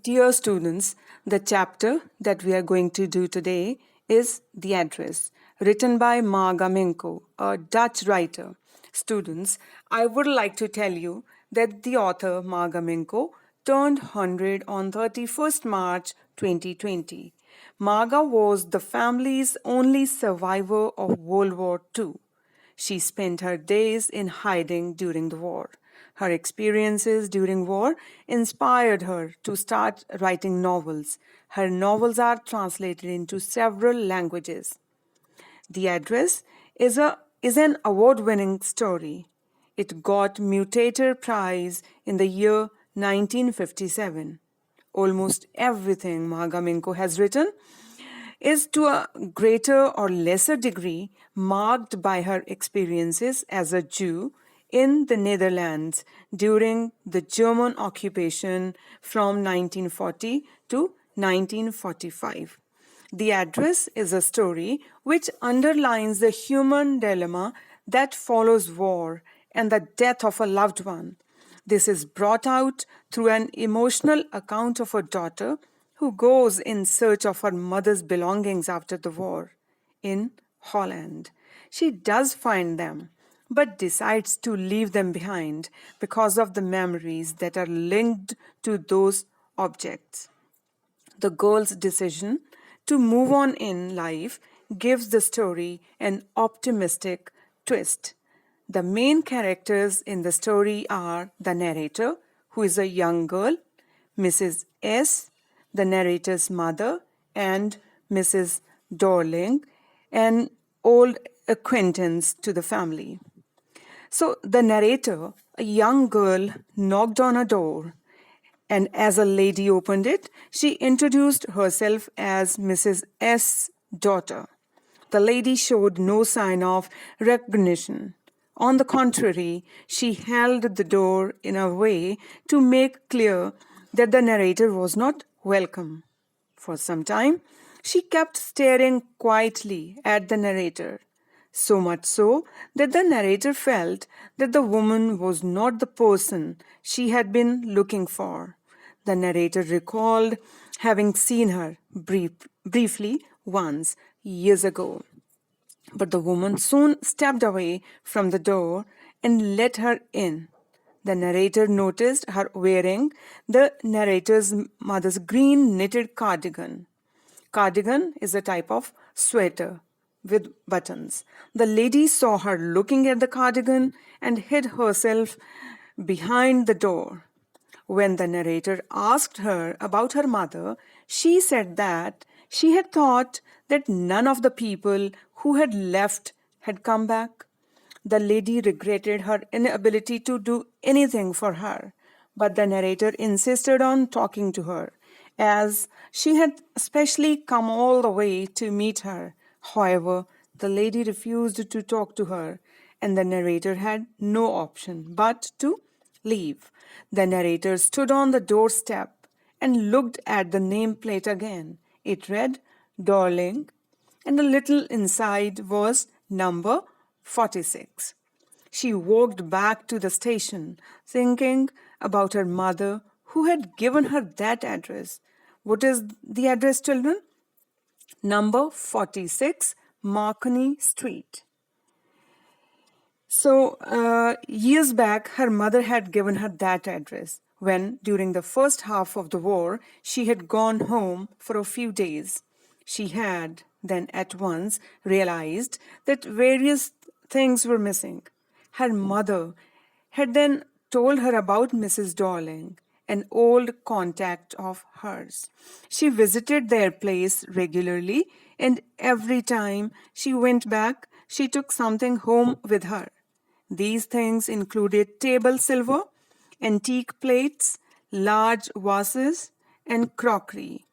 Dear students, the chapter that we are going to do today is The Address, written by Marga Minko, a Dutch writer. Students, I would like to tell you that the author Marga Minko turned 100 on 31st March 2020. Marga was the family's only survivor of World War II. She spent her days in hiding during the war. Her experiences during war inspired her to start writing novels. Her novels are translated into several languages. The Address is an award-winning story. It got Mutator Prize in the year 1957. Almost everything Marga Minko has written is to a greater or lesser degree marked by her experiences as a Jew in the Netherlands during the German occupation from 1940 to 1945. The Address is a story which underlines the human dilemma that follows war and the death of a loved one. This is brought out through an emotional account of a daughter who goes in search of her mother's belongings after the war in Holland. She does find them, but decides to leave them behind because of the memories that are linked to those objects. The girl's decision to move on in life gives the story an optimistic twist. The main characters in the story are the narrator, who is a young girl, Mrs. S, the narrator's mother, and Mrs. Dorling, an old acquaintance to the family. So the narrator, a young girl, knocked on a door, and as a lady opened it, she introduced herself as Mrs. S.'s daughter. The lady showed no sign of recognition. On the contrary, she held the door in a way to make clear that the narrator was not welcome. For some time, she kept staring quietly at the narrator, so much so that the narrator felt that the woman was not the person she had been looking for. The narrator recalled having seen her briefly once years ago. But the woman soon stepped away from the door and let her in. The narrator noticed her wearing the narrator's mother's green knitted cardigan. Cardigan is a type of sweater with buttons. The lady saw her looking at the cardigan and hid herself behind the door. When the narrator asked her about her mother, she said that she had thought that none of the people who had left had come back. The lady regretted her inability to do anything for her, but the narrator insisted on talking to her, as she had especially come all the way to meet her. However, the lady refused to talk to her, and the narrator had no option but to leave. The narrator stood on the doorstep and looked at the nameplate again. It read, Darling, and a little inside was number 46. She walked back to the station, thinking about her mother who had given her that address. What is the address, children? Number 46, Marconi Street. So, years back, her mother had given her that address when, during the first half of the war, she had gone home for a few days. She had then at once realized that various things were missing. Her mother had then told her about Mrs. Darling, an old contact of hers. She visited their place regularly, and every time she went back, she took something home with her. These things included table silver, antique plates, large vases, and crockery.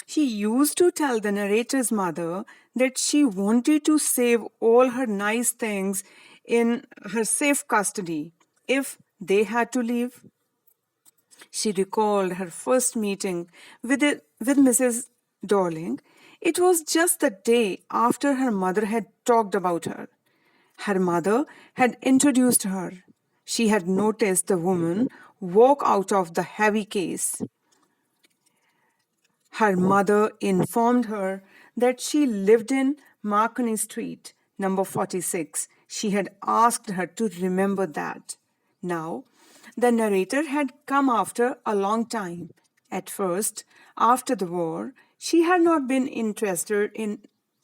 She used to tell the narrator's mother that she wanted to save all her nice things in her safe custody if they had to leave. She recalled her first meeting with Mrs. Dorling. It was just the day after her mother had talked about her. Her mother had introduced her. She had noticed the woman walk out of the heavy case. Her mother informed her that she lived in Marconi Street, number 46. She had asked her to remember that. Now, the narrator had come after a long time. At first, after the war, she had not been interested in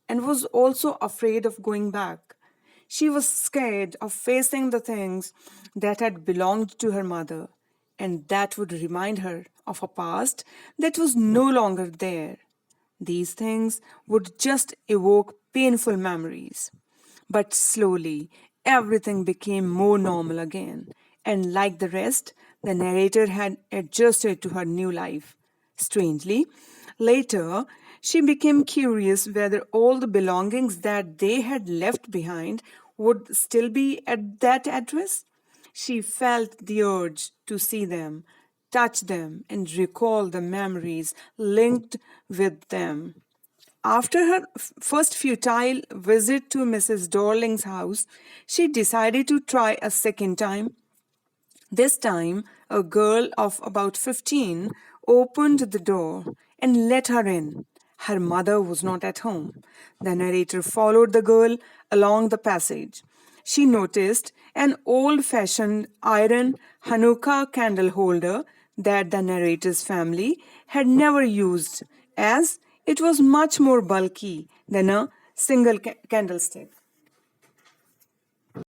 and was also afraid of going back. She was scared of facing the things that had belonged to her mother, and that would remind her of a past that was no longer there. These things would just evoke painful memories. But slowly, everything became more normal again, and like the rest, the narrator had adjusted to her new life. Strangely, later, she became curious whether all the belongings that they had left behind would still be at that address. She felt the urge to see them, touch them, and recall the memories linked with them. After her first futile visit to Mrs. Dorling's house, she decided to try a second time. This time, a girl of about 15 opened the door and let her in. Her mother was not at home. The narrator followed the girl along the passage. She noticed an old fashioned iron Hanukkah candle holder that the narrator's family had never used, as it was much more bulky than a single candlestick.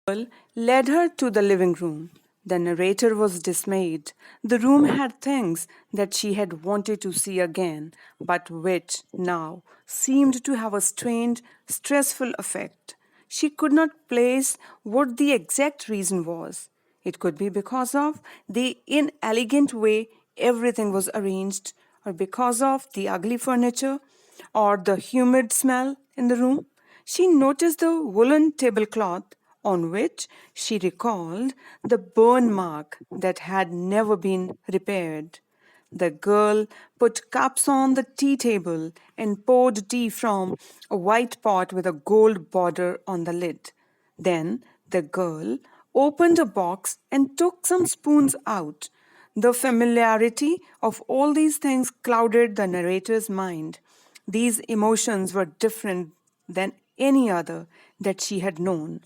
Girl led her to the living room. The narrator was dismayed. The room had things that she had wanted to see again, but which now seemed to have a strange, stressful effect. She could not place what the exact reason was. It could be because of the inelegant way everything was arranged, or because of the ugly furniture, or the humid smell in the room. She noticed the woolen tablecloth on which she recalled the burn mark that had never been repaired. The girl put cups on the tea table and poured tea from a white pot with a gold border on the lid. Then the girl opened a box and took some spoons out. The familiarity of all these things clouded the narrator's mind. These emotions were different than any other that she had known.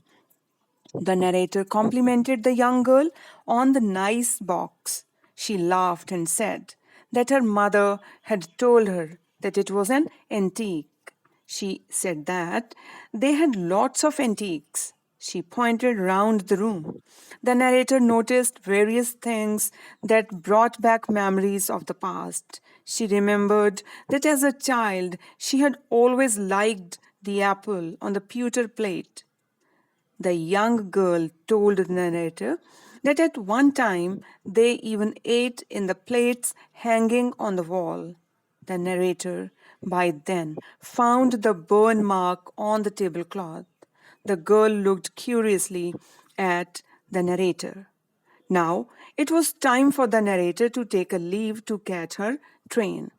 The narrator complimented the young girl on the nice box. She laughed and said that her mother had told her that it was an antique. She said that they had lots of antiques. She pointed round the room. The narrator noticed various things that brought back memories of the past. She remembered that as a child she had always liked the apple on the pewter plate. The young girl told the narrator that at one time they even ate in the plates hanging on the wall. The narrator, by then, found the burn mark on the tablecloth. The girl looked curiously at the narrator. Now it was time for the narrator to take a leave to catch her train.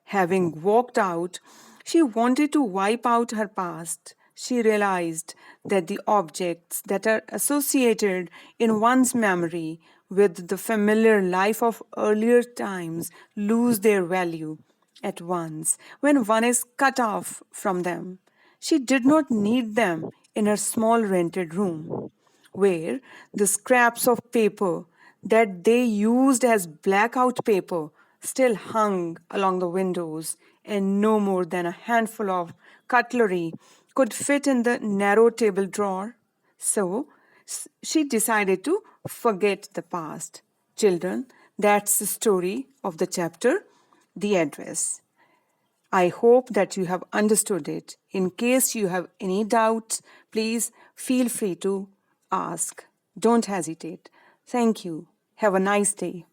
Having walked out, she wanted to wipe out her past. She realized that the objects that are associated in one's memory with the familiar life of earlier times lose their value at once when one is cut off from them. She did not need them in her small rented room, where the scraps of paper that they used as blackout paper still hung along the windows, and no more than a handful of cutlery could fit in the narrow table drawer. So she decided to forget the past. Children, that's the story of the chapter, The Address. I hope that you have understood it. In case you have any doubts, please feel free to ask. Don't hesitate. Thank you. Have a nice day.